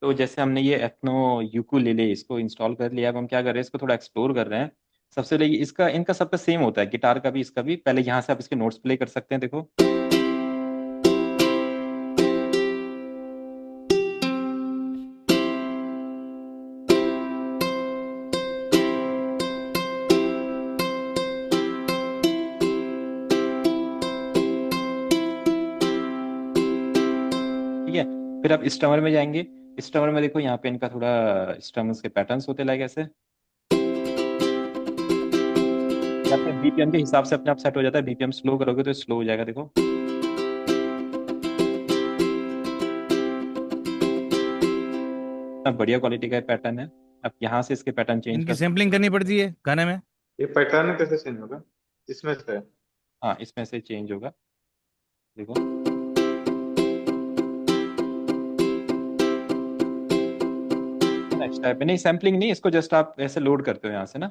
तो जैसे हमने ये एथनो यूकुलेले इसको इंस्टॉल कर लिया, अब हम क्या कर रहे हैं, इसको थोड़ा एक्सप्लोर कर रहे हैं। सबसे पहले इसका इनका सबका सेम होता है, गिटार का भी इसका भी। पहले यहाँ से आप इसके नोट्स प्ले कर सकते हैं, देखो। ठीक है। फिर आप स्टमर में जाएंगे। स्टमर में देखो, यहाँ पे इनका थोड़ा स्टम्स के पैटर्न्स होते लाइक ऐसे। ये आपके बीपीएम के हिसाब से अपने आप सेट हो जाता है। बीपीएम स्लो करोगे तो स्लो हो जाएगा, देखो। इतना बढ़िया क्वालिटी का पैटर्न है। आप यहाँ से इसके पैटर्न चेंज इनकी कर सकते सैम्पलिंग हो। करनी पड़ती है गाने में? ये पैटर्न कैसे चेंज होगा इसमें से? हाँ, इसमें से चेंज होगा, देखो। नेक्स्ट टाइप में नहीं, सैम्पलिंग नहीं, इसको जस्ट आप ऐसे लोड करते हो यहाँ से ना।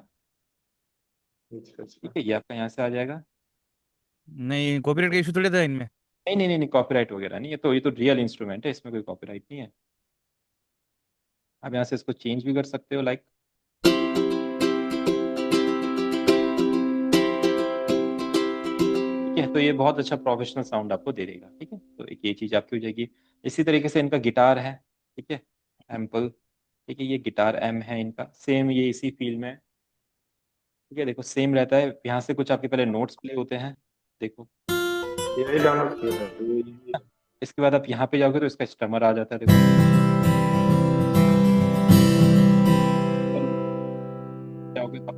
अच्छा ठीक अच्छा। है, ये आपका यहाँ से आ जाएगा। नहीं, कॉपीराइट का इशू थोड़ी था इनमें? नहीं नहीं नहीं नहीं, कॉपीराइट वगैरह नहीं, ये तो रियल इंस्ट्रूमेंट है, इसमें कोई कॉपीराइट नहीं है। आप यहाँ से इसको चेंज भी कर सकते हो, लाइक। ठीक है, तो ये बहुत अच्छा प्रोफेशनल साउंड आपको दे देगा। ठीक है, तो एक ये चीज आपकी हो जाएगी। इसी तरीके से इनका गिटार है। ठीक है, एम्पल। ठीक है, ये गिटार एम है इनका, सेम ये इसी फील्ड में है। ठीक है, देखो सेम रहता है। यहाँ से कुछ आपके पहले नोट्स प्ले होते हैं, देखो। यही डाउनलोड किया था तो ये। इसके बाद आप यहाँ पे जाओगे तो इसका स्टमर आ जाता है, देखो। जाओगे तो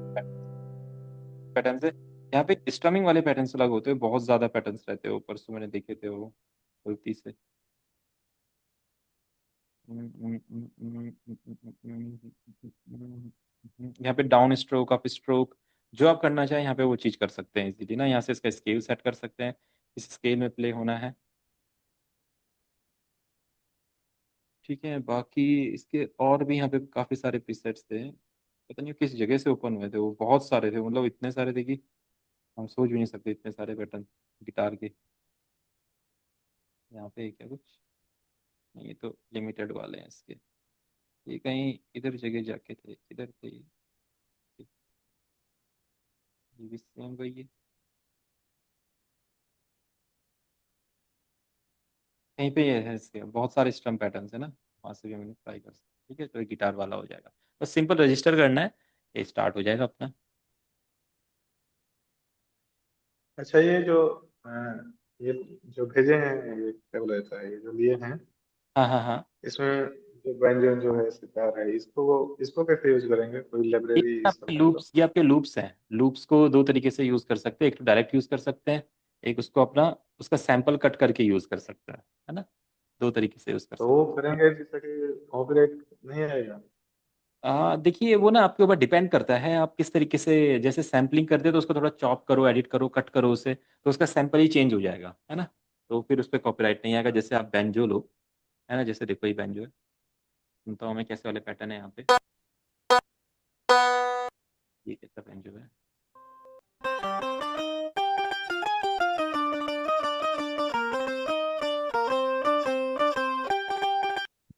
पैटर्न से, यहाँ पे स्ट्रमिंग वाले पैटर्न्स अलग होते हैं, बहुत ज्यादा पैटर्न्स रहते हैं ऊपर से, मैंने देखे थे वो गलती से। यहाँ पे डाउन स्ट्रोक, अप स्ट्रोक, जो आप करना चाहें यहाँ पे वो चीज कर सकते हैं इजीली ना। यहाँ से इसका स्केल सेट कर सकते हैं, इस स्केल में प्ले होना है। ठीक है, बाकी इसके और भी यहाँ पे काफी सारे प्रीसेट्स थे। पता नहीं किस जगह से ओपन हुए थे, वो बहुत सारे थे, मतलब इतने सारे थे कि हम सोच भी नहीं सकते, इतने सारे पैटर्न गिटार के। यहाँ पे क्या कुछ नहीं, ये तो लिमिटेड वाले हैं इसके। ये कहीं इधर जगह जाके थे, इधर थे ये भी सेम वही है। कहीं पे ये है, इसके बहुत सारे स्ट्रम पैटर्न्स है ना, वहाँ से भी हमने ट्राई कर सकते। ठीक है, तो ये गिटार वाला हो जाएगा। बस सिंपल रजिस्टर करना है, ये स्टार्ट हो जाएगा अपना। अच्छा, ये जो भेजे हैं, ये क्या बोला जाता है, ये जो लिए हैं, हाँ हाँ हाँ। इसमें जो बैंजन जो है सितार है, इसको कैसे यूज करेंगे? कोई ये लाइब्रेरी सब आपके है तो? लूप्स, ये आपके लूप्स हैं। लूप्स को दो तरीके से यूज कर सकते हैं, एक तो डायरेक्ट यूज कर सकते हैं, एक उसको अपना उसका सैंपल कट करके यूज कर सकता है ना। दो तरीके से यूज कर तो सकते वो करेंगे जिससे कि कॉपीराइट नहीं आएगा? हैं। देखिए वो ना आपके ऊपर डिपेंड करता है, आप किस तरीके से, जैसे सैम्पलिंग करते हैं तो उसको थोड़ा चॉप करो, एडिट करो, कट करो उसे, तो उसका सैंपल ही चेंज हो जाएगा, है ना। तो फिर उस पर कॉपीराइट नहीं आएगा। जैसे आप बैंजो लो, है ना, जैसे देखो ये बैंजो है, सुनता हूँ मैं कैसे वाले पैटर्न है यहाँ पे। ये कैसा बैंजो है।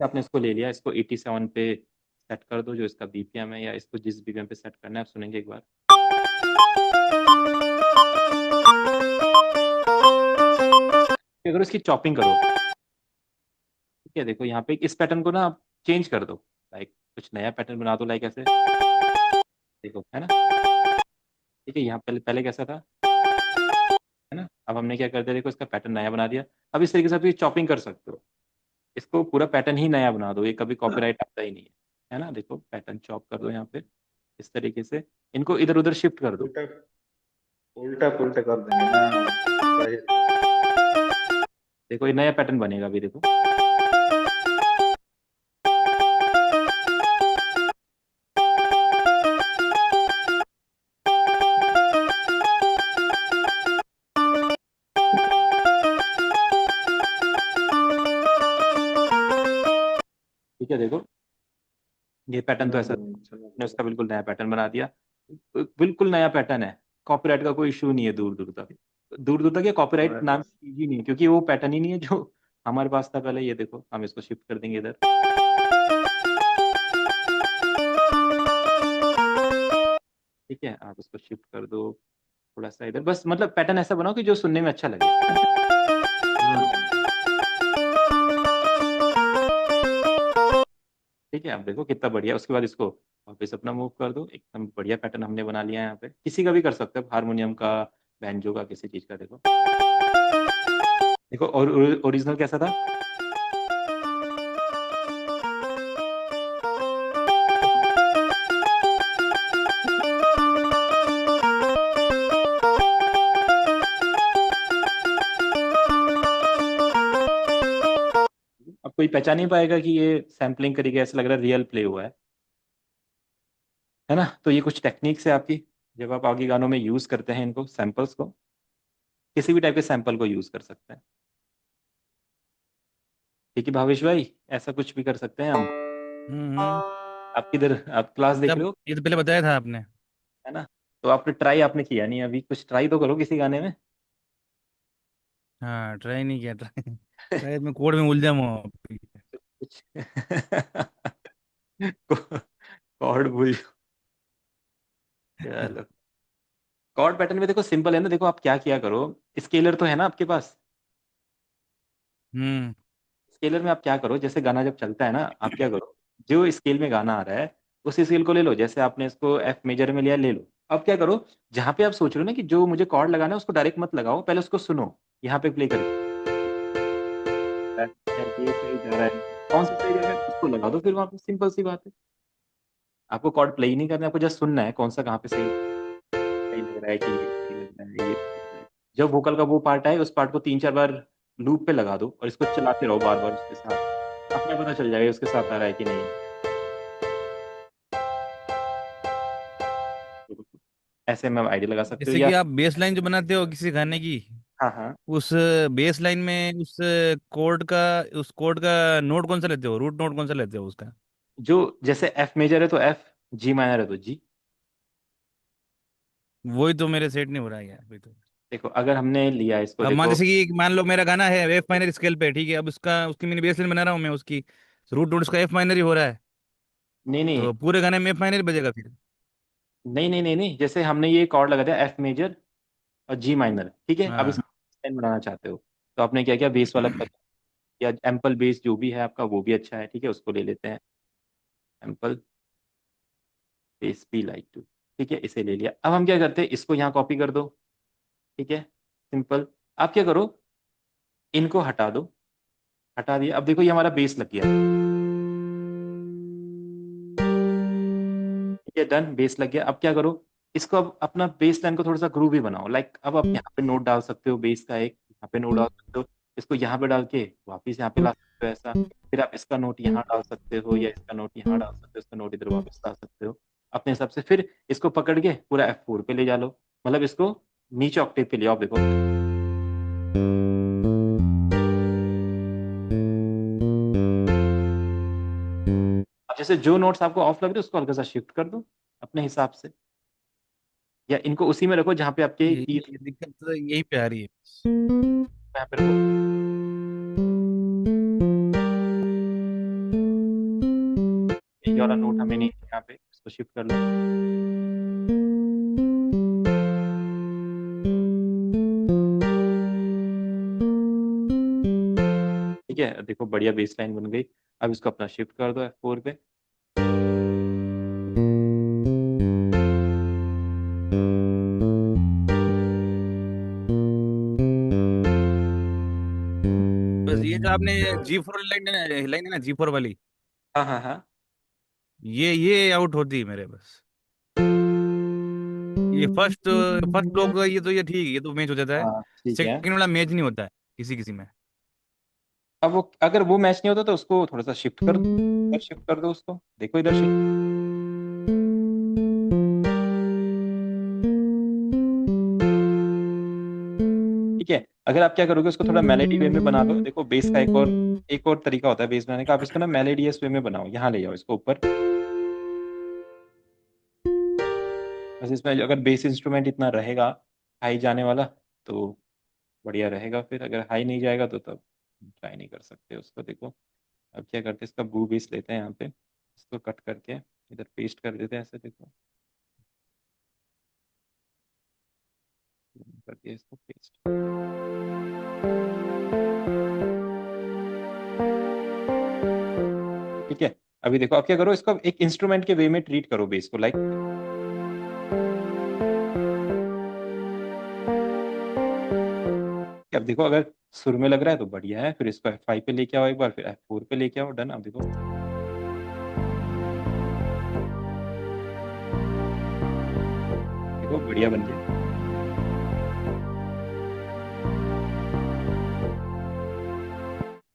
आपने इसको ले लिया, इसको 87 पे सेट कर दो, जो इसका बीपीएम है, या इसको जिस बीपीएम पे सेट करना है, आप सुनेंगे एक बार। अगर इसकी चॉपिंग करो, ठीक है, देखो यहाँ पे इस पैटर्न को ना आप चेंज कर दो, लाइक कुछ नया पैटर्न बना दो, लाइक ऐसे, देखो, है ना। ठीक है, यहाँ पहले पहले कैसा था, है ना। अब हमने क्या कर दिया, देखो इसका पैटर्न नया बना दिया। अब इस तरीके से आप ये चॉपिंग कर सकते हो, इसको पूरा पैटर्न ही नया बना दो, ये कभी कॉपीराइट आता ही नहीं है ना। देखो पैटर्न चॉप कर दो यहाँ पे, इस तरीके से इनको इधर उधर शिफ्ट कर दो। उल्टा उल्टा पुल्टा कर देंगे ना, जाहिर है। देखो ये नया पैटर्न बनेगा अभी, देखो। ठीक है, देखो ये पैटर्न तो ऐसा, समझ ने गया। उसका बिल्कुल नया पैटर्न बना दिया। बिल्कुल नया पैटर्न है, कॉपीराइट का कोई इशू नहीं है दूर दूर तक। दूर दूर तक ये कॉपीराइट नाम बस। की चीज ही नहीं है, क्योंकि वो पैटर्न ही नहीं है जो हमारे पास था पहले। ये देखो हम इसको शिफ्ट कर देंगे इधर। ठीक है, आप उसको शिफ्ट कर दो थोड़ा सा इधर, बस मतलब पैटर्न ऐसा बनाओ कि जो सुनने में अच्छा लगे। ठीक है, आप देखो कितना बढ़िया। उसके बाद इसको वापस अपना मूव कर दो, एकदम बढ़िया पैटर्न हमने बना लिया है। यहाँ पे किसी का भी कर सकते हो, हारमोनियम का, बैंजो का, किसी चीज का। देखो देखो, और ओरिजिनल कैसा था। अब कोई पहचान नहीं पाएगा कि ये सैम्पलिंग करी गई, ऐसा लग रहा है रियल प्ले हुआ है ना। तो ये कुछ टेक्निक्स है आपकी, जब आप आगे गानों में यूज करते हैं इनको, सैंपल्स को, किसी भी टाइप के सैंपल को यूज कर सकते हैं। ठीक है भावेश भाई, ऐसा कुछ भी कर सकते हैं हम। हम्म। आप किधर, आप क्लास देख रहे जब हो, ये तो पहले बताया था आपने। है ना। तो आपने ट्राई आपने किया नहीं अभी, कुछ ट्राई तो करो किसी गाने में। हाँ, ट्राई नहीं किया। ट्राई शायद मैं कोड में उलझा हुआ हूँ अभी। कुछ कॉर्ड भूल। चलो, कॉर्ड पैटर्न में देखो सिंपल है ना। देखो आप क्या किया करो, स्केलर तो है ना आपके पास। हम्म। स्केलर में आप क्या करो, जैसे गाना जब चलता है ना, आप क्या करो, जो स्केल में गाना आ रहा है उस स्केल को ले लो। जैसे आपने इसको एफ मेजर में लिया, ले लो। अब क्या करो, जहां पे आप सोच रहे हो ना कि जो मुझे कॉर्ड लगाना है, उसको डायरेक्ट मत लगाओ, पहले उसको सुनो। यहाँ पे प्ले करके ये सही जा रहा है, कौन सा सही जा रहा है उसको लगा दो, फिर वहां पे सिंपल सी बात है। आपको कॉर्ड प्ले ही नहीं करना है, आपको जस्ट सुनना है कौन सा कहाँ पे सही सही लग रहा है, कि ये सही लग रहा है, ये सही लग रहा है। जब वोकल का वो पार्ट आए, उस पार्ट को 3 4 बार लूप पे लगा दो और इसको चलाते रहो बार बार उसके साथ। अपने पता चल जाएगा उसके साथ आ रहा है कि नहीं। ऐसे में आइडिया लगा सकते हो जैसे या। कि आप बेस लाइन जो बनाते हो किसी गाने की, हाँ हाँ। उस बेस लाइन में उस कोड का नोट कौन सा लेते हो, रूट नोट कौन सा लेते हो उसका? जो जैसे एफ मेजर है तो एफ, जी माइनर है तो जी। वही तो मेरे सेट नहीं हो रहा है यार, वही तो। देखो अगर हमने लिया इसको, अब मान देखो। जैसे कि मान लो मेरा गाना है एफ माइनर स्केल पे, ठीक है, अब उसकी मैंने बेस लाइन बना रहा हूँ मैं उसकी, रूट नोट उसका एफ माइनर ही हो रहा है, नहीं नहीं तो पूरे गाने में एफ माइनर ही बजेगा फिर। नहीं नहीं नहीं नहीं, जैसे हमने ये कॉर्ड लगा दिया एफ मेजर और जी माइनर, ठीक है। अब हाँ। इसका लाइन बनाना चाहते हो, तो आपने क्या किया, बेस वाला या एम्पल बेस जो भी है आपका, वो भी अच्छा है, ठीक है, उसको ले लेते हैं। Ample base p like two, ठीक है, इसे ले लिया। अब हम क्या करते हैं, इसको यहाँ कॉपी कर दो, ठीक है, सिंपल। आप क्या करो, इनको हटा दो। हटा दिया, अब देखो ये हमारा बेस लग गया। ठीक है, डन, बेस लग गया। अब क्या करो, इसको अब अपना बेस लाइन को थोड़ा सा ग्रूवी बनाओ। लाइक अब आप यहाँ पे नोट डाल सकते हो, बेस का एक यहाँ पे नोट डाल सकते हो, इसको यहाँ पे डाल के वापिस यहाँ पे ला सकते हो ऐसा। फिर आप इसका नोट यहाँ डाल सकते हो, या इसका नोट यहाँ डाल सकते हो, इसका नोट इधर वापस ला सकते हो अपने हिसाब से। फिर इसको पकड़ के पूरा F4 पे ले जा लो, मतलब इसको नीचे ऑक्टेव पे ले आओ। देखो अब जैसे जो नोट्स आपको ऑफ लग रहे हैं उसको हल्का सा शिफ्ट कर दो अपने हिसाब से, या इनको उसी में रखो जहाँ पे आपके की ये दिक्कत तो यहीं पे आ रही है। यहाँ पे रखो। ये वाला नोट हमें नहीं, यहाँ पे इसको शिफ्ट कर लो। ठीक है, देखो बढ़िया बेस लाइन बन गई। अब इसको अपना शिफ्ट कर दो F4 पे। बस ये जो आपने G4 लाइन है ना, G4 वाली, हाँ हाँ हाँ। ये आउट होती है मेरे बस। ये फर्स्ट ब्लॉक का ये तो ये ठीक है, ये तो मैच हो जाता है। हाँ ठीक है। सेकंड वाला मैच नहीं होता है किसी किसी में। अब वो अगर वो मैच नहीं होता तो उसको थोड़ा सा शिफ्ट कर दो, इधर शिफ्ट कर दो उसको, देखो इधर शिफ्ट। ठीक है, अगर आप क्या करोगे, उसको थोड़ा मेलेडी वे में बना लो। देखो बेस का एक और तरीका होता है बेस बनाने का। आप इसको ना मेलेडियस वे में बनाओ, यहाँ ले जाओ इसको ऊपर। बस इसमें अगर बेस इंस्ट्रूमेंट इतना रहेगा हाई जाने वाला, तो बढ़िया रहेगा। फिर अगर हाई नहीं जाएगा तो तब ट्राई नहीं कर सकते उसको। देखो अब क्या करते हैं, इसका ब्लू बेस लेते हैं यहाँ पे, इसको कट करके इधर पेस्ट कर देते हैं ऐसे। देखो कर दिया इसको पेस्ट। ठीक है, अभी देखो अब क्या करो, इसको एक इंस्ट्रूमेंट के वे में ट्रीट करो बेस को, लाइक अब देखो अगर सुर में लग रहा है तो बढ़िया है, फिर इसको F5 पे लेके आओ एक बार, फिर F4 पे लेके आओ, डन। अब देखो देखो बढ़िया बन गया।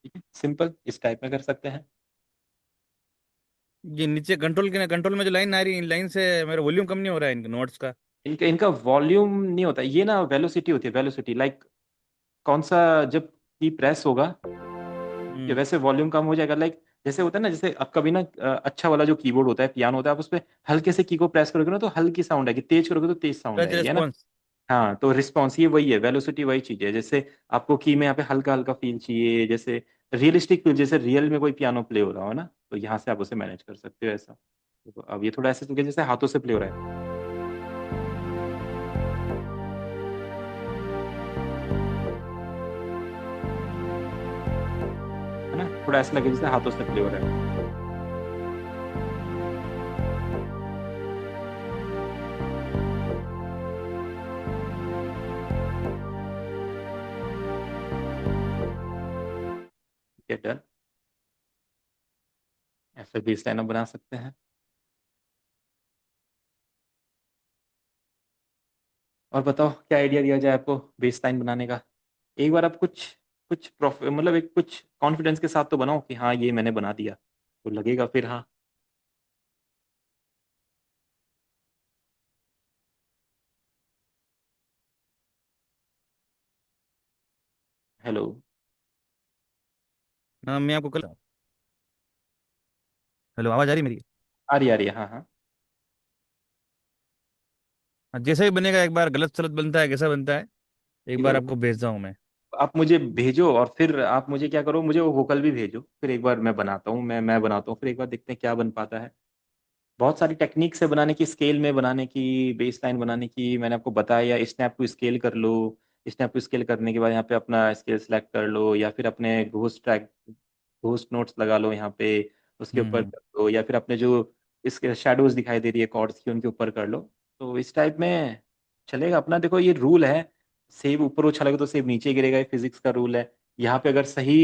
ठीक है, सिंपल इस टाइप में कर सकते हैं। ये नीचे कंट्रोल में जो लाइन आ रही है, इन लाइन से मेरा वॉल्यूम कम नहीं हो रहा है इनके नोट्स का। इनका इनका वॉल्यूम नहीं होता, ये ना वेलोसिटी होती है, वेलोसिटी, लाइक कौन सा जब की प्रेस होगा ये हम्म। वैसे वॉल्यूम कम हो जाएगा, लाइक जैसे होता है ना, जैसे आप कभी ना अच्छा वाला जो कीबोर्ड होता है, पियानो होता है, आप उस पर हल्के से की को प्रेस करोगे ना तो हल्की साउंड आएगी, तेज करोगे तो तेज साउंड टच आएगी, है ना। रेस्पॉन्स। हाँ, तो रिस्पॉन्स ये वही है, वेलोसिटी वही चीज है। जैसे आपको की में यहाँ पे हल्का हल्का फील चाहिए, जैसे रियलिस्टिक फील, जैसे रियल में कोई पियानो प्ले हो रहा हो ना, तो यहाँ से आप उसे मैनेज कर सकते हो ऐसा। देखो अब ये थोड़ा ऐसे चुके जैसे हाथों से प्ले हो रहा है है ना, थोड़ा ऐसा लगे जैसे हाथों से प्ले हो रहा है। ये डन, ऐसे बेस लाइन बना सकते हैं। और बताओ क्या आइडिया दिया जाए आपको बेस लाइन बनाने का। एक बार आप कुछ कुछ मतलब एक कुछ कॉन्फिडेंस के साथ तो बनाओ कि हाँ ये मैंने बना दिया, तो लगेगा फिर हाँ। हेलो। हाँ, मैं आपको कल। हेलो, आवाज आ रही है मेरी? आ रही है, हाँ हाँ। हाँ, जैसा ही बनेगा, एक बार गलत सलत बनता है, कैसा बनता है, एक ठीक है, बार आपको भेजता हूँ मैं। आप मुझे भेजो और फिर आप मुझे क्या करो, मुझे वो वोकल भी भेजो, फिर एक बार मैं बनाता हूँ, मैं बनाता हूँ, फिर एक बार देखते हैं क्या बन पाता है। बहुत सारी टेक्निक्स है बनाने की, स्केल में बनाने की, बेस लाइन बनाने की, मैंने आपको बताया, स्नैप टू स्केल कर लो। स्नैप टू स्केल करने के बाद यहाँ पे अपना स्केल सेलेक्ट कर लो, या फिर अपने घोस्ट ट्रैक, घोस्ट नोट्स लगा लो यहाँ पे, उसके ऊपर हम्म। कर लो, या फिर अपने जो इसके शैडोज दिखाई दे रही है कॉर्ड्स की, उनके ऊपर कर लो। तो इस टाइप में चलेगा अपना। देखो ये रूल है, सेब ऊपर उछालोगे तो सेब नीचे गिरेगा, ये फिजिक्स का रूल है। यहाँ पे अगर सही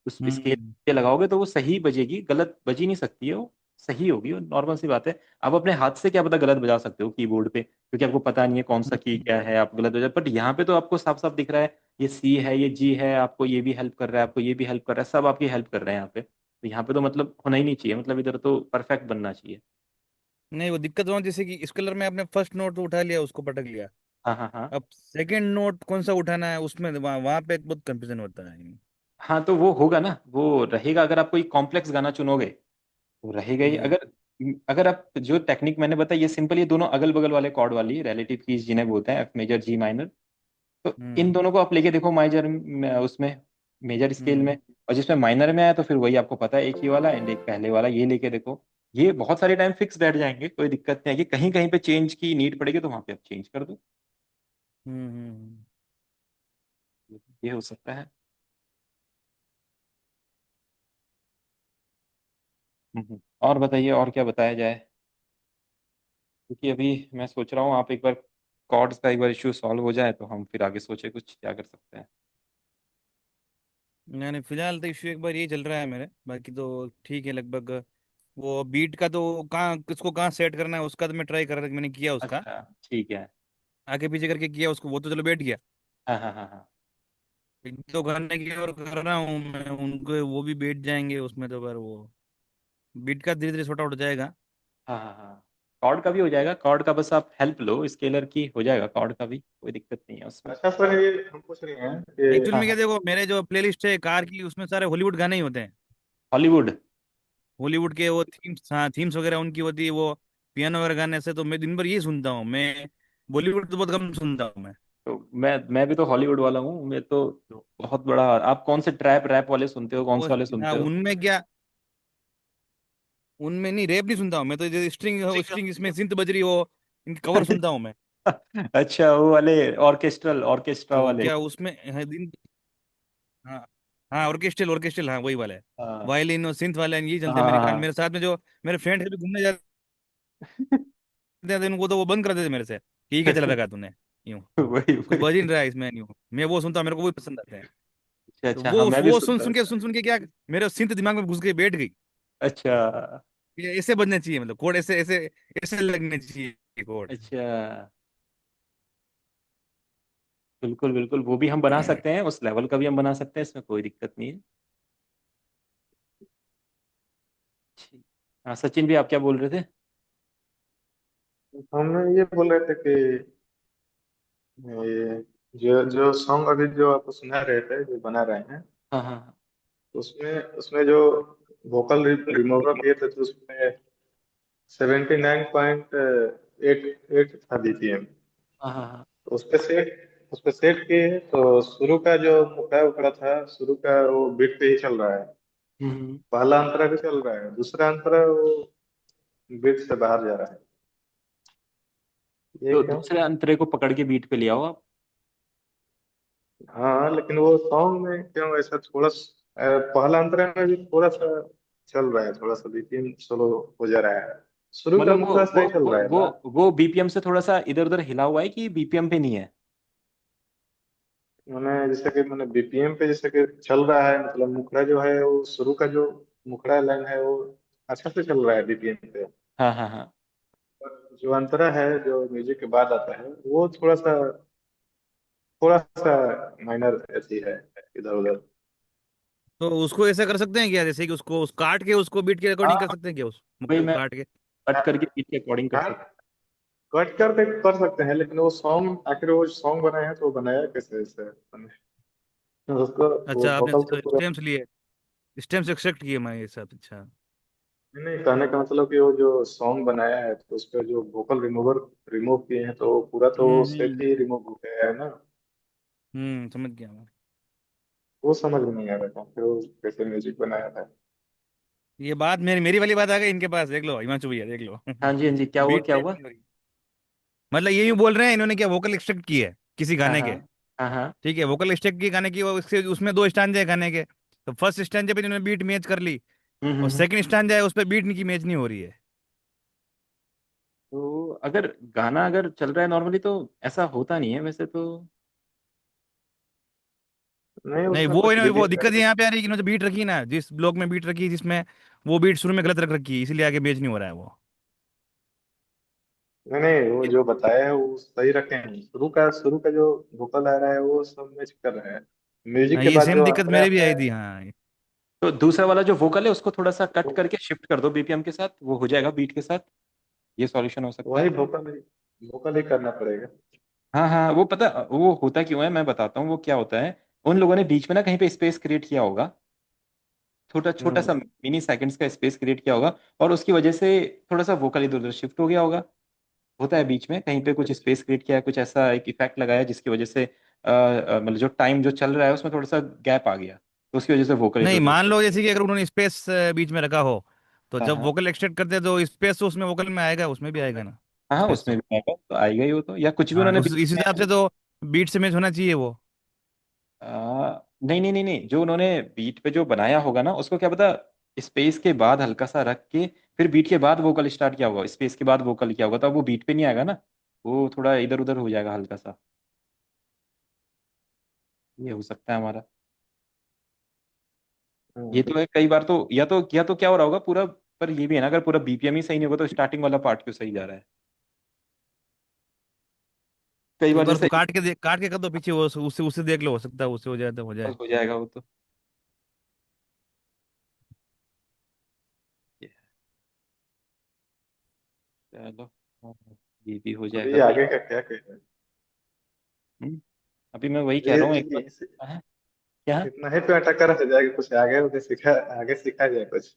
उस स्केल हम्म। पे लगाओगे तो वो सही बजेगी, गलत बज ही नहीं सकती है वो, सही होगी, और नॉर्मल सी बात है। आप अपने हाथ से क्या पता गलत बजा सकते हो कीबोर्ड पे, क्योंकि आपको पता नहीं है कौन सा की हम्म। क्या है, आप गलत बजा, बट यहाँ पे तो आपको साफ साफ दिख रहा है, ये सी है, ये जी है, आपको ये भी हेल्प कर रहा है, आपको ये भी हेल्प कर रहा है, सब आपकी हेल्प कर रहे हैं यहाँ पे, तो यहाँ पे तो मतलब होना ही नहीं चाहिए, मतलब इधर तो परफेक्ट बनना चाहिए। नहीं, वो दिक्कत हुआ जैसे कि इस कलर में आपने फर्स्ट नोट तो उठा लिया, उसको पटक लिया। हाँ हाँ हाँ। अब सेकंड नोट कौन सा उठाना है, उसमें वहां पे बहुत कंफ्यूजन होता है। हाँ तो वो होगा ना, वो रहेगा, अगर आप कोई कॉम्प्लेक्स गाना चुनोगे तो रहेगा ही। हम्म। अगर अगर आप जो टेक्निक मैंने बताई, ये सिंपल, ये दोनों अगल बगल वाले कॉर्ड वाली रिलेटिव कीज जिन्हें बोलते हैं, एफ मेजर जी माइनर, तो इन हम्म। दोनों को आप लेके देखो माइजर उसमें, मेजर स्केल में, हम्म। और जिसमें माइनर में आया तो फिर वही आपको पता है, एक ही वाला एंड एक पहले वाला, ये लेके देखो। ये बहुत सारे टाइम फिक्स बैठ जाएंगे, कोई दिक्कत नहीं है, कि कहीं कहीं पे चेंज की नीड पड़ेगी तो वहां पे आप चेंज कर दो, हम्म। ये हो सकता है। और बताइए और क्या बताया जाए, क्योंकि अभी मैं सोच रहा हूँ आप एक बार कॉर्ड्स का एक बार इश्यू सॉल्व हो जाए तो हम फिर आगे सोचे कुछ क्या कर सकते हैं। नहीं नहीं, फिलहाल तो इश्यू एक बार यही चल रहा है मेरे, बाकी तो ठीक है लगभग। वो बीट का तो कहाँ किसको कहाँ सेट करना है उसका तो मैं ट्राई कर रहा था, मैंने किया उसका। अच्छा ठीक है। आगे पीछे करके किया उसको, वो तो चलो बैठ गया। हाँ हाँ हाँ हाँ एक दो गाने की और कर रहा हूँ मैं, उनको वो भी बैठ जाएंगे उसमें, तो पर वो बीट का धीरे धीरे सॉर्ट आउट हो जाएगा। हाँ हाँ हाँ। कॉर्ड का भी हो जाएगा, कॉर्ड का बस आप हेल्प लो, स्केलर की हो जाएगा, कॉर्ड का भी कोई दिक्कत नहीं है उसमें। अच्छा सर, ये हम पूछ रहे हैं कि एक्चुअल हाँ में क्या, हाँ। देखो मेरे जो प्लेलिस्ट है कार की, उसमें सारे हॉलीवुड गाने ही होते हैं। हॉलीवुड। हॉलीवुड के वो थीम्स, हाँ थीम्स वगैरह उनकी होती है, वो पियानो वगैरह गाने से, तो मैं दिन भर यही सुनता हूँ मैं। बॉलीवुड तो बहुत कम सुनता हूँ मैं। तो मैं भी तो हॉलीवुड वाला हूँ, मैं तो तो बहुत बड़ा। आप कौन से ट्रैप रैप वाले सुनते हो, कौन वो, से वाले हाँ सुनते हो? उनमें क्या, उनमें नहीं रैप नहीं सुनता हूँ मैं, तो जैसे स्ट्रिंग ठीक है। स्ट्रिंग इसमें सिंथ बज रही हो, इनकी कवर सुनता हूँ मैं। अच्छा, वो वाले ऑर्केस्ट्रा तो वाले। क्या उसमें है दिन। हाँ हाँ, ऑर्केस्ट्रल ऑर्केस्ट्रल, हाँ वही वाला है। हाँ वायलिन और सिंथ वाले ये चलते हैं हाँ मेरे कान, हाँ। मेरे साथ में जो मेरे फ्रेंड भी घूमने जाते हैं उनको तो वो बंद कर देते मेरे से, कि ये क्या चला रखा तूने यूं, वही कुछ बज ही वही। नहीं रहा है इसमें यूं। मैं वो सुनता हूँ, मेरे को वही पसंद आता है। अच्छा तो अच्छा, हाँ वो मैं भी वो सुन सुनता सुन हूँ। के क्या मेरे सिंथ दिमाग में घुस गई, बैठ गई। अच्छा ये ऐसे बजने चाहिए, मतलब कोड ऐसे ऐसे ऐसे लगने चाहिए कोड। अच्छा, बिल्कुल बिल्कुल, वो भी हम बना सकते हैं, उस लेवल का भी हम बना सकते हैं, इसमें कोई दिक्कत नहीं है। ठीक। हाँ सचिन भी, आप क्या बोल रहे थे? हम ये बोल रहे थे कि ये जो जो सॉन्ग अभी जो आप सुना रहे थे, जो बना रहे हैं, हाँ हाँ उसमें उसमें जो वोकल रिमूवर किए थे, तो उसमें 79.88 था बीपीएम। हाँ हाँ हाँ। उस पे सेट किए तो शुरू का जो मुकड़ा उकड़ा था, शुरू का वो बीट पे ही चल रहा है। हम्म। पहला अंतरा भी चल रहा है, दूसरा अंतरा वो बीट से बाहर जा रहा है। ये तो क्यों? दूसरे अंतरे को पकड़ के बीट पे ले आओ आप। हाँ, लेकिन वो सॉन्ग में क्यों ऐसा थोड़ा पहला अंतरा में भी थोड़ा सा चल रहा है, थोड़ा सा बीपीएम स्लो हो जा रहा है। शुरू का मतलब मुकड़ा सही चल रहा है ना। वो बीपीएम से थोड़ा सा इधर उधर हिला हुआ है कि बीपीएम पे नहीं है? मैंने जैसे कि मैंने बीपीएम पे जैसे कि चल रहा है, मतलब मुखड़ा जो है वो शुरू का जो मुखड़ा लाइन है वो अच्छा से चल रहा है बीपीएम पे। हाँ हाँ हाँ। और जो अंतरा है जो म्यूजिक के बाद आता है वो थोड़ा सा माइनर ऐसी है, इधर उधर। तो उसको ऐसा कर सकते हैं क्या, जैसे कि उसको उस काट के उसको बीट के हाँ रिकॉर्डिंग कर सकते हैं क्या, उस भाई, मुक्के को मैं काट के। कट करके बीट के अकॉर्डिंग कर सकता कट करके कर सकते हैं, लेकिन वो सॉन्ग आखिर वो सॉन्ग बनाए हैं तो वो बनाया कैसे ऐसे उसको वो अच्छा, आपने वोकल से पूरा। स्टेम्स लिए, स्टेम्स एक्सट्रैक्ट किए मैं ये सब, अच्छा। नहीं नहीं, कहने का मतलब कि वो जो सॉन्ग बनाया है तो उस पर जो वोकल रिमूवर रिमूव किए हैं, तो पूरा तो सेट हम्म। ही रिमूव हो गया है ना। समझ गया मैं। वो समझ में नहीं आ रहा था फिर वो कैसे म्यूजिक बनाया था। ये बात मेरी मेरी वाली बात आ गई इनके पास, देख लो हिमांशु भैया, देख लो। हाँ जी हाँ जी, क्या हुआ बीट क्या सेट हुआ? नहीं हो रही। मतलब ये यूं बोल रहे हैं इन्होंने, क्या वोकल एक्सट्रैक्ट की है किसी हाँ गाने हाँ के। हाँ हाँ। ठीक है, वोकल एक्सट्रैक्ट की गाने की, वो उसमें दो स्टैंजे है गाने के। तो फर्स्ट स्टैंजे पे इन्होंने बीट मैच कर ली, और हम्म। सेकंड स्टैंजा है उस पर बीट की मैच नहीं हो रही है। तो अगर गाना अगर चल रहा है नॉर्मली तो ऐसा होता नहीं है वैसे तो। नहीं, नहीं, उसमें कुछ वो दिक्कत दिक्कत यहाँ पे आ रही है कि इन्होंने बीट रखी है ना, जिस ब्लॉक में बीट रखी है, जिसमें वो बीट शुरू में गलत रख रखी है, इसीलिए आगे मैच नहीं हो रहा है वो। नहीं नहीं, वो जो बताया है वो सही रखे हैं। शुरू का जो वोकल आ रहा है वो सब मैच कर रहा है। म्यूजिक हाँ, के ये बाद सेम जो दिक्कत अंतरा मेरे भी आता आई है थी, हाँ। तो दूसरा वाला जो वोकल है उसको थोड़ा सा कट वो करके शिफ्ट कर दो बीपीएम के साथ, वो हो जाएगा बीट के साथ। ये सॉल्यूशन हो सकता वही है। वोकल ही करना पड़ेगा। हाँ हाँ, वो पता वो होता क्यों है, मैं बताता हूँ वो क्या होता है। उन लोगों ने बीच में ना कहीं पे स्पेस क्रिएट किया होगा, छोटा छोटा सा हम्म। मिनी सेकंड्स का स्पेस क्रिएट किया होगा, और उसकी वजह से थोड़ा सा वोकल इधर उधर शिफ्ट हो गया होगा। होता है बीच में कहीं पे कुछ स्पेस क्रिएट किया है, कुछ ऐसा एक इफेक्ट लगाया जिसकी वजह से मतलब जो टाइम जो चल रहा है उसमें थोड़ा सा गैप आ गया, तो उसकी वजह से वोकल इधर नहीं, उधर मान shift। लो जैसे कि अगर उन्होंने स्पेस बीच में रखा हो, तो हाँ जब हाँ वोकल एक्सट्रैक्ट करते हैं तो स्पेस तो उसमें वोकल में आएगा, उसमें भी आएगा ना हाँ हाँ, स्पेस उसमें तो। भी आएगा तो आएगा ही वो तो, या कुछ भी हाँ, उन्होंने उस बीच इस हिसाब से में। तो बीट से मैच होना चाहिए वो। नहीं नहीं नहीं नहीं, जो उन्होंने बीट पे जो बनाया होगा ना उसको क्या पता स्पेस के बाद हल्का सा रख के फिर बीट के बाद वोकल स्टार्ट किया होगा, स्पेस के बाद वोकल किया होगा, तो अब वो बीट पे नहीं आएगा ना, वो थोड़ा इधर उधर हो जाएगा हल्का सा। ये हो सकता है हमारा। ये हम्म। तो है, कई बार तो या तो क्या हो रहा होगा पूरा। पर ये भी है ना, अगर पूरा बीपीएम ही सही नहीं होगा तो स्टार्टिंग वाला पार्ट क्यों सही जा रहा है? कई एक बार बार उसको जैसे काट के कर दो पीछे, वो उससे उससे देख लो, हो सकता है उससे हो जाए तो हो जाए। हो जाएगा वो तो। ये चलो, हाँ, ये भी हो अब जाएगा ये तो। आगे का क्या कहते हैं? अभी मैं वही कह ये रहा हूँ एक बार। इस- हाँ, क्या? इतना ही पे अटक कर रह जाएगा, कुछ आगे उधर आगे सीखा जाए कुछ।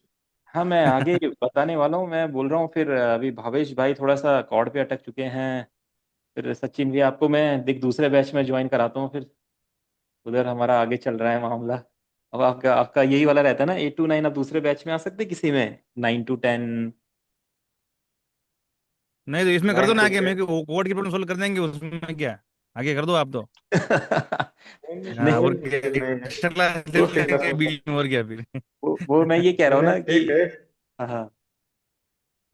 हाँ, मैं आगे बताने वाला हूँ, मैं बोल रहा हूँ फिर अभी भावेश भाई थोड़ा सा कॉर्ड पे अटक चुके हैं। फिर सचिन भी, आपको मैं देख दूसरे बैच में ज्वाइन कराता हूँ फिर, उधर हमारा आगे चल रहा है मामला। अब आपका आपका यही वाला रहता है ना, 8 to 9, आप दूसरे बैच में आ सकते हैं किसी में, 9 to 10। नहीं तो इसमें कर दो नहीं ना ठीक आगे, है। मैं कोड की प्रॉब्लम सोल्व कर देंगे उसमें क्या, आगे कर दो आप तो। नहीं हाँ, कोई और क्या, मुश्किल नहीं है। एक्स्ट्रा क्लास ले दूसरी क्लास लेंगे में बीच में, और क्या फिर। वो मैं ये कह रहा नहीं हूँ नहीं ना कि ठीक है। हाँ हाँ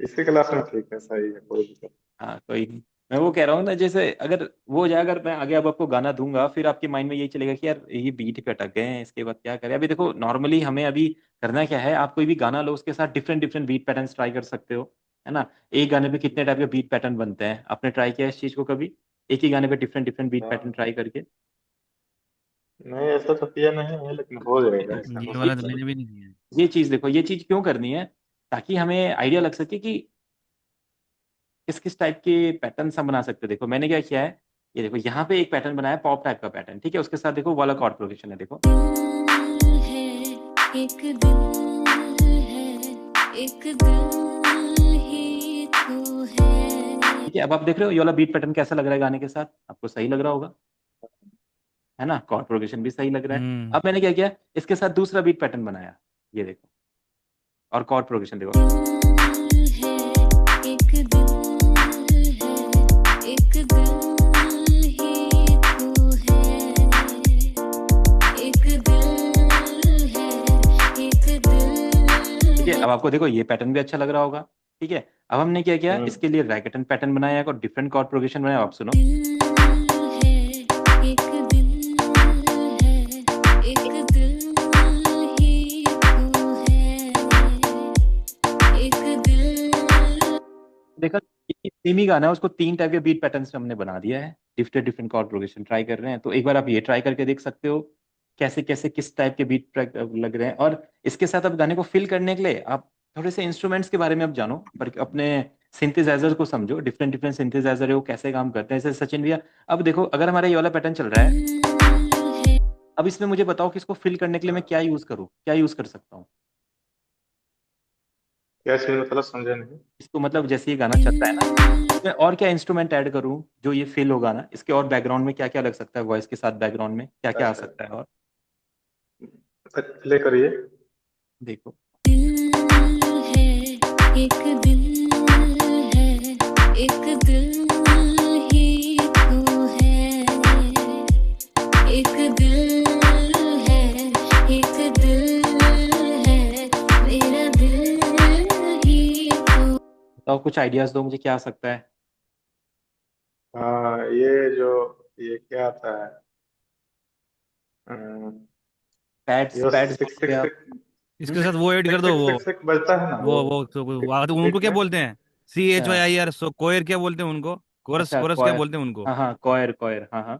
इसी क्लास में ठीक है, सही है, कोई दिक्कत हाँ, कोई नहीं। मैं वो कह रहा हूँ ना, जैसे अगर वो हो जाए, अगर मैं आगे अब आपको गाना दूंगा, फिर आपके माइंड में यही चलेगा कि यार ये बीट पे अटक गए हैं, इसके बाद क्या करें। अभी देखो नॉर्मली हमें अभी करना क्या है, आप कोई भी गाना लो, उसके साथ different different beat patterns try कर सकते हो, है ना। एक गाने पे कितने टाइप के बीट पैटर्न बनते हैं, आपने ट्राई किया इस चीज को कभी, एक ही गाने पे डिफरेंट डिफरेंट बीट पैटर्न हाँ। ट्राई करके। नहीं ऐसा तो किया नहीं है, लेकिन हो जाएगा, ऐसा हो ये ये वाला तो सकता है। मैंने भी नहीं किया है। ये चीज देखो, ये चीज क्यों करनी है, ताकि हमें आइडिया लग सके कि किस किस टाइप के पैटर्न हम बना सकते हैं। देखो मैंने क्या किया है, ये देखो यहाँ पे एक पैटर्न बनाया, पॉप टाइप का पैटर्न, ठीक है, उसके साथ देखो वाला कॉर्ड प्रोग्रेशन है, देखो है एक दिल है, एक दिल ही तो है। ठीक है। अब आप देख रहे हो ये वाला बीट पैटर्न कैसा लग रहा है गाने के साथ, आपको सही लग रहा होगा, है ना, कॉर्ड प्रोग्रेशन भी सही लग रहा है। हम्म। अब मैंने क्या किया, इसके साथ दूसरा बीट पैटर्न बनाया, ये देखो, और कॉर्ड प्रोग्रेशन देखो, दिल है एक दिल है, एक दिल ही तो है। एक दिल है, एक ठीक दिल है। है। अब आपको देखो ये पैटर्न भी अच्छा लग रहा होगा, ठीक है। अब हमने क्या किया, हम्म। इसके लिए रैकेटन पैटर्न बनाया और डिफरेंट कॉर्ड प्रोग्रेशन बनाया, आप सुनो, दिल है एक दिल है, एक दिल ही तो है। एक दिल देखा, सेम ही गाना है, उसको तीन टाइप के बीट पैटर्न्स में हमने बना दिया है, different different chord progression try कर रहे हैं। तो एक बार आप ये ट्राई करके देख सकते हो कैसे कैसे किस टाइप के बीट लग रहे हैं। और इसके साथ अब गाने को फिल करने के लिए आप थोड़े से इंस्ट्रूमेंट्स के बारे में अब जानो, पर अपने सिंथेसाइजर को समझो, डिफरेंट डिफरेंट सिंथेसाइजर है वो कैसे काम करते हैं, जैसे सचिन भैया। अब देखो अगर हमारा ये वाला पैटर्न चल रहा है, है। अब इसमें मुझे बताओ कि इसको फिल करने के लिए मैं क्या यूज करूँ, क्या यूज कर सकता हूँ। क्या चीज मतलब समझे नहीं। इसको मतलब जैसे ये गाना चल रहा है ना, मैं और क्या इंस्ट्रूमेंट ऐड करूं जो ये फील होगा ना, इसके और बैकग्राउंड में क्या क्या लग सकता है, वॉइस के साथ बैकग्राउंड में क्या क्या आ अच्छा सकता है, और प्ले करिए। देखो दिल है एक दिल है, एक दिल ही तो है। एक दिल है, एक दिल है, मेरा दिल ही तो। तो कुछ आइडियाज दो मुझे क्या आ सकता है। हाँ ये जो, ये क्या आता है, अम, पैड्स ये पैड्स सिक्स बोलोगे सिक्स आप। सिक्स इसके साथ वो ऐड कर सिक्स दो, सिक्स सिक्स सिक्स बजता है ना वो, वो तो उनको बीट क्या में। बोलते हैं, CHYIR, सो कोयर क्या बोलते हैं उनको, कोरस अच्छा कोरस क्या कॉयर, बोलते हैं उनको। हाँ हाँ कॉयर कॉयर, हाँ हाँ।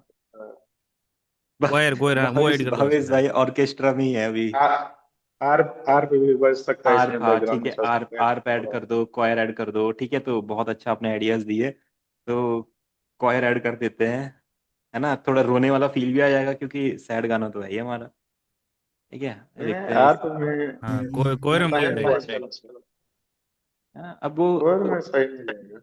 कोयर कोयर, हाँ वो भावेश ऐड कर दो इसके भावेश साथ। भाई ऑर्केस्ट्रा में ही है अभी। आर आर आर पे भी बज सकता है, आर, इसमें हाँ बैकग्राउंड ठीक में है, चल आर सकता है आर ऐड थोड़ा। कर दो, कॉयर ऐड कर दो, ठीक है। तो बहुत अच्छा आपने आइडियाज दिए, तो कॉयर ऐड कर देते हैं, है ना, थोड़ा रोने वाला फील भी आ जाएगा क्योंकि सैड गाना तो है ही हमारा, ठीक है। नहीं देखते हैं आर इस, पे में हाँ कोयर में नहीं वो ऐड नहीं है। चलो, हाँ, अब वो कोर में सही नहीं लगेगा।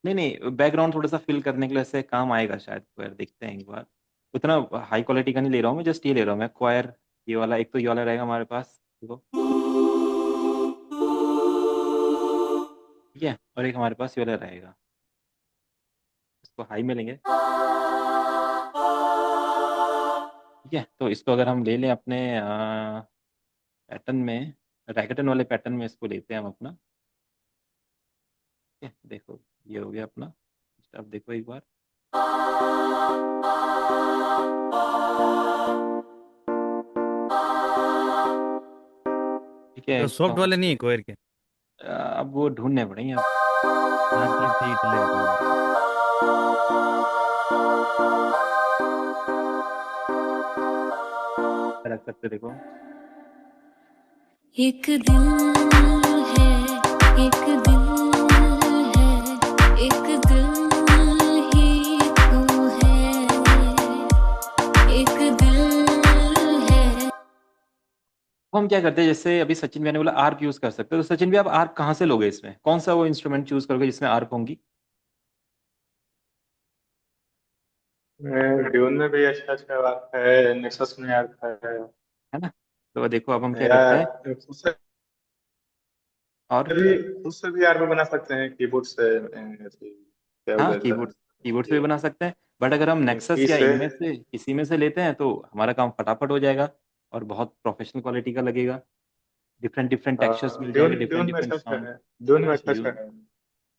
नहीं नहीं, बैकग्राउंड थोड़ा सा फिल करने के लिए ऐसे काम आएगा शायद क्वायर, देखते हैं एक बार। उतना हाई क्वालिटी का नहीं ले रहा हूँ मैं, जस्ट ये ले रहा हूँ मैं क्वायर, ये वाला, एक तो ये वाला रहेगा हमारे पास, देखो, ठीक है, और एक हमारे पास ये वाला रहेगा, इसको हाई में लेंगे, ठीक है। तो इसको अगर हम ले लें अपने पैटर्न में, रैकेटन वाले पैटर्न में इसको लेते हैं हम अपना, ठीक है। देखो ये हो गया अपना, अब देखो एक बार, ठीक है, तो इसको सॉफ्ट वाले नहीं कोयर के। अब वो ढूंढने पड़ेंगे अब, हाँ चलो ठीक है, चलेगा कोई नहीं। रख सकते देखो, एक दिल है, एक दिल है, एक दिल ही तो है। एक दिल है। अब हम क्या करते हैं, जैसे अभी सचिन भैया ने बोला आर्प यूज कर सकते हो, तो सचिन भैया आप आर्प कहाँ से लोगे, इसमें कौन सा वो इंस्ट्रूमेंट चूज करोगे जिसमें आर्प होंगी, ड्यून में भी अच्छा अच्छा बात है, नेक्सस में आता है है ना। तो देखो अब हम क्या करते हैं, यार, उससे और भी उससे भी आरपी बना सकते हैं कीबोर्ड से, ऐसे क्या हाँ, बोलते हैं कीबोर्ड सर, कीबोर्ड से भी बना सकते हैं, बट अगर हम नेक्सस की या से। इनमें से किसी में से लेते हैं तो हमारा काम फटाफट हो जाएगा और बहुत प्रोफेशनल क्वालिटी का लगेगा। डिफरेंट डिफरेंट टेक्सचर्स मिल ड्यून जाएंगे, डिफरेंट ड्यून में डिफरेंट अच्छा अच्छा साउंड। है, ड्यून में हाँ, अच्छा अच्छा है।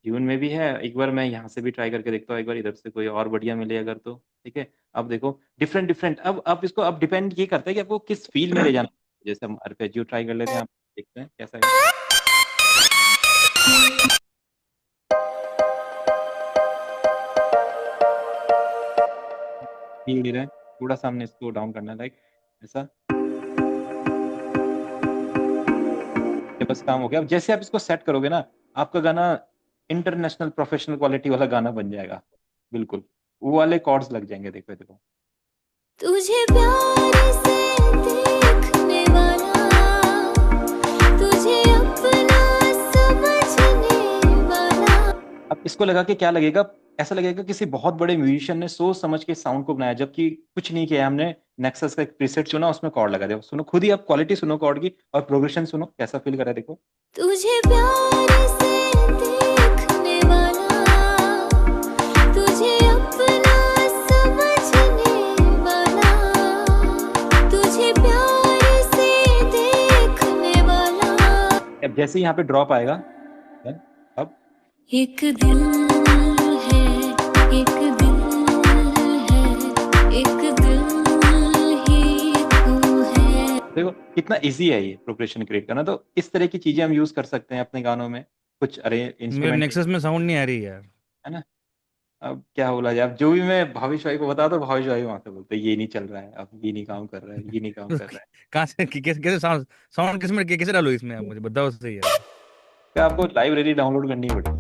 यून में भी है। एक बार मैं यहाँ से भी ट्राई करके देखता हूँ, एक बार इधर से कोई और बढ़िया मिले अगर तो। ठीक है। अब देखो डिफरेंट डिफरेंट, अब आप इसको अब डिपेंड ये करता है कि आपको किस फील में ले जाना है। जैसे हम आर्पेजियो ट्राई कर लेते हैं, आप देखते हैं कैसा है। फील नहीं रहा है, थोड़ा सा हमने इसको डाउन करना है, लाइक ऐसा। ये बस काम हो गया। अब जैसे आप इसको सेट करोगे ना, आपका गाना इंटरनेशनल प्रोफेशनल क्वालिटी वाला गाना बन जाएगा। बिल्कुल वो वाले कॉर्ड्स लग जाएंगे। देखो देखो, तुझे प्यार से देखने वाला, तुझे अपना समझने वाला। अब इसको लगा के क्या लगेगा, ऐसा लगेगा किसी बहुत बड़े म्यूजिशियन ने सोच समझ के साउंड को बनाया, जबकि कुछ नहीं किया हमने। नेक्सस का एक प्रीसेट चुना, उसमें कॉर्ड लगा दिया। सुनो खुद ही, आप क्वालिटी सुनो कॉर्ड की और प्रोग्रेशन सुनो कैसा फील कर रहा है, देखो। तुझे प्यार से देखने वाला, तुझे अपना समझने वाला, तुझे प्यार से देखने वाला। अब जैसे ही यहाँ पे ड्रॉप आएगा, then अब एक दिल है, एक दिल है, एक दिल ही तू है। देखो कितना इजी है ये प्रोग्रेशन क्रिएट करना। तो इस तरह की चीजें हम यूज कर सकते हैं अपने गानों में, कुछ अरे मेरे इंस्ट्रूमेंट, नेक्सस में साउंड नहीं आ रही यार। है ना। अब क्या बोला जाए, अब जो भी मैं भावेश भाई को बता दो, भावेश भाई वहां से बोलते हैं, ये नहीं चल रहा है, अब ये नहीं काम कर रहा है, ये नहीं काम कर रहा है। कहाँ से कैसे कैसे साउंड साउंड किस में कैसे डालू इसमें, आप मुझे बताओ सही यार। क्या आपको लाइब्रेरी डाउनलोड करनी पड़ेगी।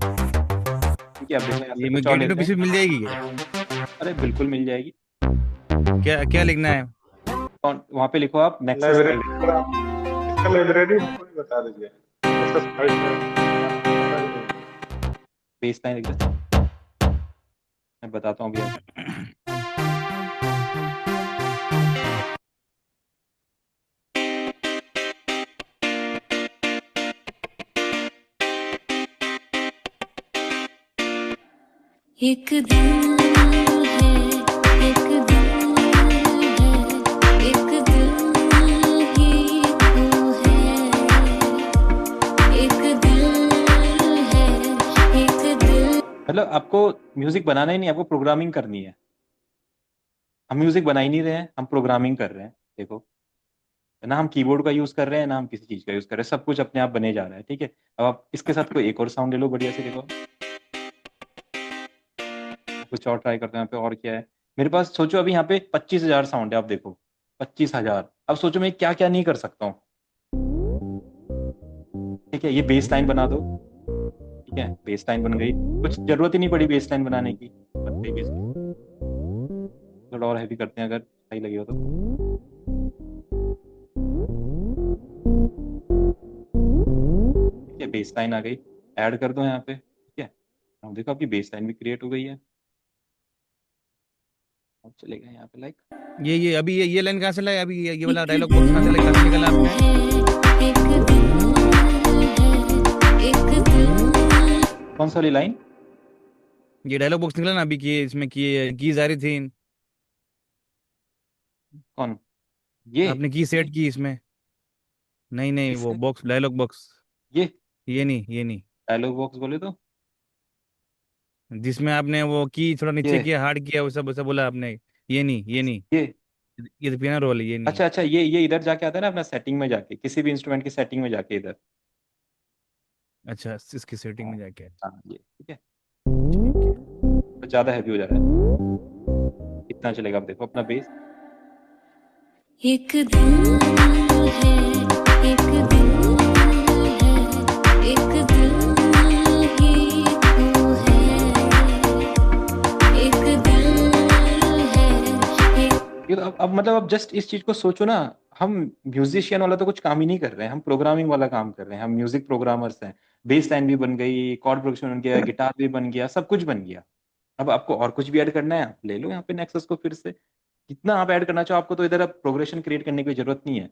ठीक है, अब देखो यहाँ से ये मैं कुछ और गेट टू लेते पीसी हैं। मिल जाएगी क्या? अरे बिल्कुल मिल जाएगी। क्या क्या लिखना है? कौन वहां पे लिखो आप नेक्सस लाइब्रेरी लाइब्रेरी। का, इसका लाइब्रेरी हमको भी बता दीजिए। Access file में पता ही नहीं। बेस लाइन लिख देता हूँ, मैं बताता हूँ अभी आपको। एक दिल है, एक दिल है, एक दिल ही तू है। एक दिल है, एक दिल। मतलब आपको म्यूजिक बनाना ही नहीं, आपको प्रोग्रामिंग करनी है। हम म्यूजिक बना ही नहीं रहे हैं, हम प्रोग्रामिंग कर रहे हैं। देखो, ना हम कीबोर्ड का यूज कर रहे हैं, ना हम किसी चीज का यूज कर रहे हैं, सब कुछ अपने आप बने जा रहा है। ठीक है। अब आप इसके साथ कोई एक और साउंड ले लो बढ़िया से, देखो कुछ और ट्राई करते हैं। यहाँ पे और क्या है मेरे पास, सोचो अभी यहाँ पे 25,000 साउंड है, आप देखो 25,000। अब सोचो मैं क्या क्या नहीं कर सकता हूँ। ठीक है, ये बेस लाइन बना दो। ठीक है, बेस लाइन बन गई, कुछ जरूरत ही नहीं पड़ी बेस लाइन बनाने की, बन गई बेस लाइन। थोड़ा और हैवी करते हैं अगर सही लगे हो तो। ठीक है, बेस लाइन आ गई, ऐड कर दो यहाँ पे। ठीक है, अब देखो आपकी बेस लाइन भी क्रिएट हो गई है। अब चलेगा यहाँ पे लाइक, ये अभी ये लाइन कहाँ से लाए? अभी ये वाला एक डायलॉग बॉक्स कहाँ से दिल लाए, कहाँ से निकाला आपने? है, एक दिल है, एक दिल। कौन सा वाली लाइन? ये डायलॉग बॉक्स निकला ना अभी, की इसमें कीज आ रही थी, कौन? ये आपने की सेट की इसमें? नहीं नहीं, वो किससे? Box dialogue box. ये ये नहीं, ये नहीं। डायलॉग बॉक्स बोले तो जिसमें आपने वो की थोड़ा नीचे ये किया, हार्ड किया, वैसा बोला आपने। ये नहीं, ये नहीं। ये ये तो पियानो रोल है, ये नहीं। अच्छा अच्छा, ये इधर जाके आता है ना, अपना सेटिंग में जाके, किसी भी इंस्ट्रूमेंट की सेटिंग में जाके इधर। अच्छा, इसकी सेटिंग हाँ में जाके। हाँ, ये ठीक है। ठीक है। तो ज्यादा हैवी हो जा रहा है, इतना चलेगा। अब देखो अपना बेस, एक दिल है, एक दिल है, एक दिल ही तू है। एक दिल है, एक। ये तो अब मतलब अब जस्ट इस चीज को सोचो ना, हम म्यूजिशियन वाला तो कुछ काम ही नहीं कर रहे हैं, हम प्रोग्रामिंग वाला काम कर रहे हैं, हम म्यूजिक प्रोग्रामर्स हैं। बेस लाइन भी बन गई, कॉर्ड प्रोडक्शन बन गया, गिटार भी बन गया, सब कुछ बन गया। अब आपको और कुछ भी ऐड करना है, आप ले लो यहाँ पे नेक्सस को फिर से। कितना आप ऐड करना चाहो, आपको तो इधर अब प्रोग्रेशन क्रिएट करने की जरूरत नहीं है।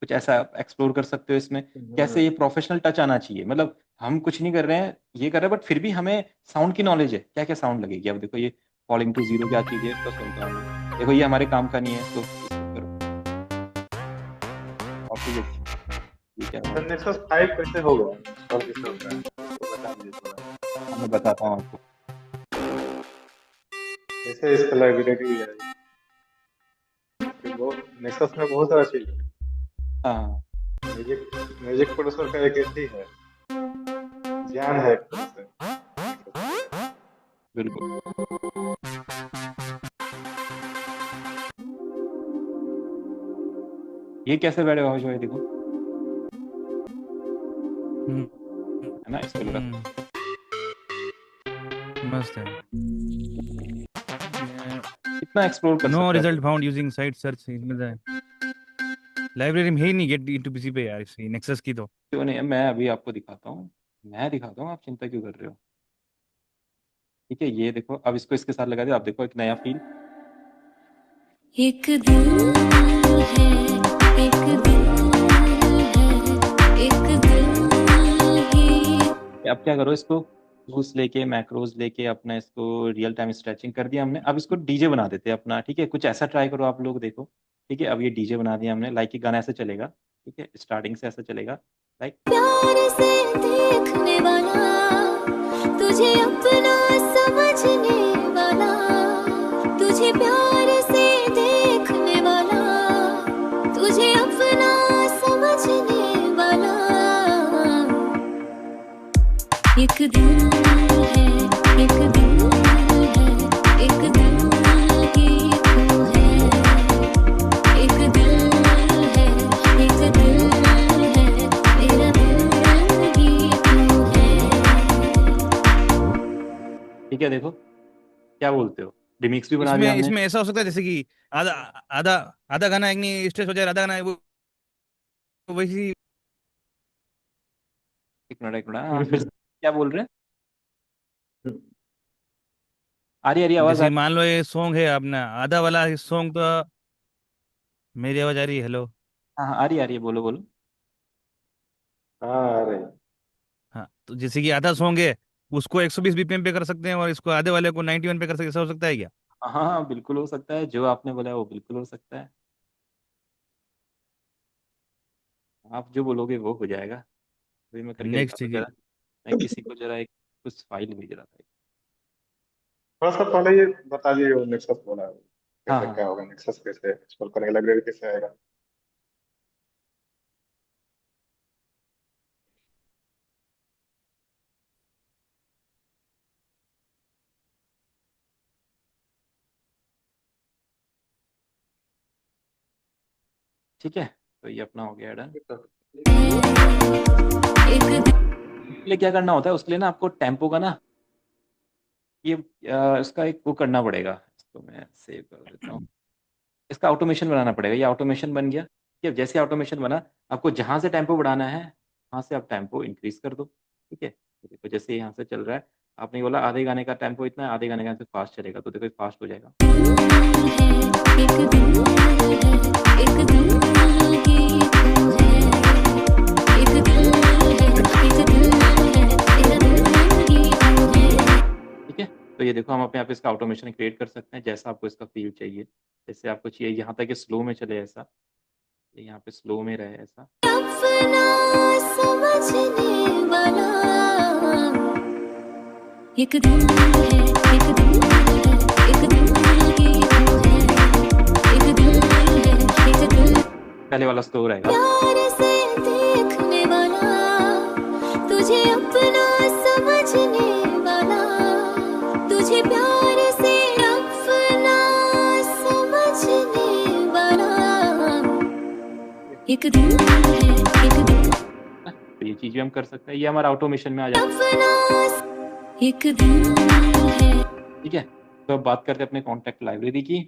कुछ ऐसा एक्सप्लोर कर सकते हो इसमें। कैसे ये प्रोफेशनल टच आना चाहिए, मतलब हम कुछ नहीं कर रहे हैं, ये कर रहे हैं, बट फिर भी हमें साउंड की नॉलेज है, क्या क्या साउंड लगेगी। अब देखो ये फॉलिंग टू जीरो क्या चीज है, इसको सुनता हूँ मैं। देखो ये हमारे काम का नहीं है, तो इसको करो। और फिर ये क्या सर नेक्सस 5 कैसे होगा, इंस्टॉल कैसे होता है, तो बता दीजिए थोड़ा। मैं बताता हूँ आपको। कैसे इसका लाइब्रेरी है, वो नेक्सस में बहुत सारा चीज है। हाँ म्यूजिक म्यूजिक प्रोड्यूसर का एक ऐसी है, ज्ञान है एक तरह से Nexus। बिल्कुल। ये कैसे बैठे हुआ है, देखो हम्म, है ना, इसको लगा। मस्त है। कितना एक्सप्लोर कर नो सकते हैं। Result found using site search, इसमें लाइब्रेरी में ही नहीं गेट इनटू पीसी पे यार, इसी नेक्सस की तो। क्यों नहीं है, मैं अभी आपको दिखाता हूँ, मैं दिखाता हूँ, आप चिंता क्यों कर रहे हो। ठीक है, ये देखो, अब इसको इसके साथ लगा दिया, आप देखो एक नया फील। एक दिल है, एक दिल है, एक दिल ही। अब क्या करो, इसको टूल्स लेके, मैक्रोज लेके, अपना इसको रियल टाइम स्ट्रेचिंग कर दिया हमने। अब इसको डीजे बना देते हैं अपना। ठीक है, कुछ ऐसा ट्राई करो आप लोग, देखो। ठीक है, अब ये डीजे बना दिया हमने, लाइक ये गाना ऐसे चलेगा। ठीक है, स्टार्टिंग से ऐसा चलेगा, लाइक प्यार से देखने वाला, तुझे अपना समझने वाला, तुझे प्यार से देखने वाला, तुझे अपना समझने वाला। एक दिल है, एक दिल है, एक दिल ही तू है। एक दिल है, एक दिल है, तेरा दिल ही तू है। ठीक है। देखो क्या बोलते हो, रिमिक्स भी बना दिया इसमें हमने। इसमें ऐसा हो सकता है जैसे कि आधा आधा आधा गाना एक नहीं स्ट्रेच हो जाए, आधा गाना वो वैसी। एक मिनट, हाँ, फिर से क्या बोल रहे हैं। आ रही आवाज आ जैसे रही। मान लो ये सॉन्ग है अपना, आधा वाला सॉन्ग तो मेरी आवाज आ रही है, हेलो। हाँ हाँ, आ रही है, बोलो बोलो। हाँ अरे हाँ, तो जैसे कि आधा सॉन्ग है, उसको 120 बीपीएम पे कर सकते हैं, और इसको आधे वाले को 91 पे कर सकते हैं, ऐसा हो सकता है क्या? हाँ हाँ, बिल्कुल हो सकता है, जो आपने बोला है वो बिल्कुल हो सकता है। आप जो बोलोगे वो हो जाएगा। अभी मैं करके नेक्स्ट दिखाता है हूँ कि जरा। मैं किसी को जरा एक कुछ फाइल भेज रहा था। थोड़ा सा पहले ये बता दीजिए, वो नेक्सस बोला है, हाँ कैसे हाँ क्या होगा, नेक्सस कैसे इंस्टॉल करेंगे, लाइब्रेरी कैसे आएगा। ठीक है, तो ये अपना हो गया डन। एक दिल उसके लिए क्या करना होता है, उसके लिए ना आपको टेम्पो का ना, ये इसका एक वो करना पड़ेगा। इसको मैं सेव कर देता हूँ। इसका ऑटोमेशन बनाना पड़ेगा। ये ऑटोमेशन बन गया। ठीक है, जैसे ऑटोमेशन बना, आपको जहाँ से टेम्पो बढ़ाना है वहाँ से आप टेम्पो इंक्रीज कर दो। ठीक है, तो देखो जैसे यहाँ से चल रहा है, आपने बोला आधे गाने का टेम्पो इतना है, आधे गाने का फास्ट चलेगा, तो देखो फास्ट हो जाएगा। है, एक दिल है, एक दिल ही तू है। एक दिल है, एक दिल है, तेरा दिल ही तू है। ठीक है, तो ये देखो हम अपने आप इसका ऑटोमेशन क्रिएट कर सकते हैं, जैसा आपको इसका फील चाहिए। जैसे आपको चाहिए यहाँ तक स्लो में चले ऐसा, ये यहाँ पे स्लो में रहे ऐसा। अपना समझने वाला, एक दिल है, एक दिल है, एक दिल ही तू है। एक दिल है, एक दिल पहले वाला स्लो रहेगा। प्यार से देखने वाला, तुझे अपना समझने वाला, तुझे प्यार से अपना समझने वाला। एक दिल है, एक दिल तो ये चीज भी हम कर सकते हैं, ये हमारा ऑटोमेशन में आ जाता अपना, एक दिल है। है। ठीक है, तो अब बात करते हैं अपने कॉन्टैक्ट लाइब्रेरी की।